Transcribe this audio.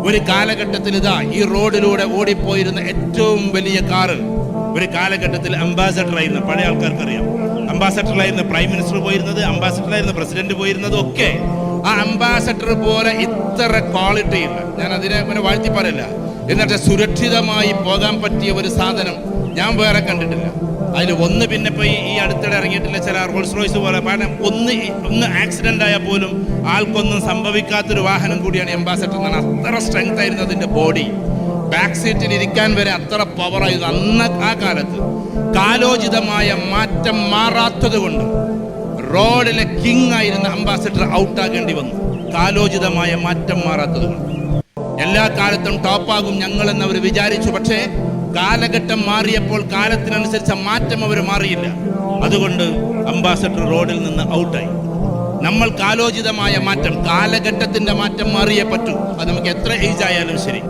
ഒരു കാലഘട്ടത്തിൽ ഇതാ ഈ റോഡിലൂടെ ഓടിപ്പോയിരുന്ന ഏറ്റവും വലിയ കാറ് ഒരു കാലഘട്ടത്തിൽ അംബാസഡറായിരുന്നു. പഴയ ആൾക്കാർക്കറിയാം, അംബാസഡറിലായിരുന്നു പ്രൈം മിനിസ്റ്റർ പോയിരുന്നത്, അംബാസഡറിലായിരുന്നു പ്രസിഡന്റ് പോയിരുന്നത് ഒക്കെ. ആ അംബാസഡർ പോലെ ഇത്ര ക്വാളിറ്റി ഇല്ല, ഞാൻ അതിനെ അങ്ങനെ വാഴ്ത്തി പറയില്ല, എന്നിട്ട് സുരക്ഷിതമായി പോകാൻ പറ്റിയ ഒരു സാധനം ഞാൻ വേറെ കണ്ടിട്ടില്ല. അതിൽ ഒന്ന് പിന്നെ ഇപ്പോൾ ഈ അടുത്തിടെ ഇറങ്ങിയിട്ടില്ല ചില റോൾസ് റോയ്സ് പോലെ. കാരണം ഒന്ന് ആക്സിഡൻ്റ് ആയാൽ പോലും ആൾക്കൊന്നും സംഭവിക്കാത്തൊരു വാഹനം കൂടിയാണ് അംബാസഡർ എന്നാണ്. അത്ര സ്ട്രെങ്ത് ആയിരുന്നു അതിൻ്റെ ബോഡി. ബാക്ക് സീറ്റിൽ ഇരിക്കാൻ വരെ അത്ര പവറായിരുന്നു അന്ന്. ആ കാലത്ത് കാലോചിതമായ മാറ്റം മാറാത്തത് കൊണ്ട് റോഡിലെ കിങ് ആയിരുന്ന അംബാസഡർ ഔട്ടാകേണ്ടി വന്നു. കാലോചിതമായ മാറ്റം മാറാത്തത് കൊണ്ട് എല്ലാ കാലത്തും ടോപ്പാകും ഞങ്ങളെന്ന് അവർ വിചാരിച്ചു. പക്ഷേ കാലഘട്ടം മാറിയപ്പോൾ കാലത്തിനനുസരിച്ച മാറ്റം അവർ മാറിയില്ല. അതുകൊണ്ട് അംബാസഡർ റോഡിൽ നിന്ന് ഔട്ടായി. നമ്മൾ കാലോചിതമായ മാറ്റം, കാലഘട്ടത്തിന്റെ മാറ്റം മാറിയേ പറ്റൂ. അത് നമുക്ക് എത്ര ഏജ് ആയാലും ശരി.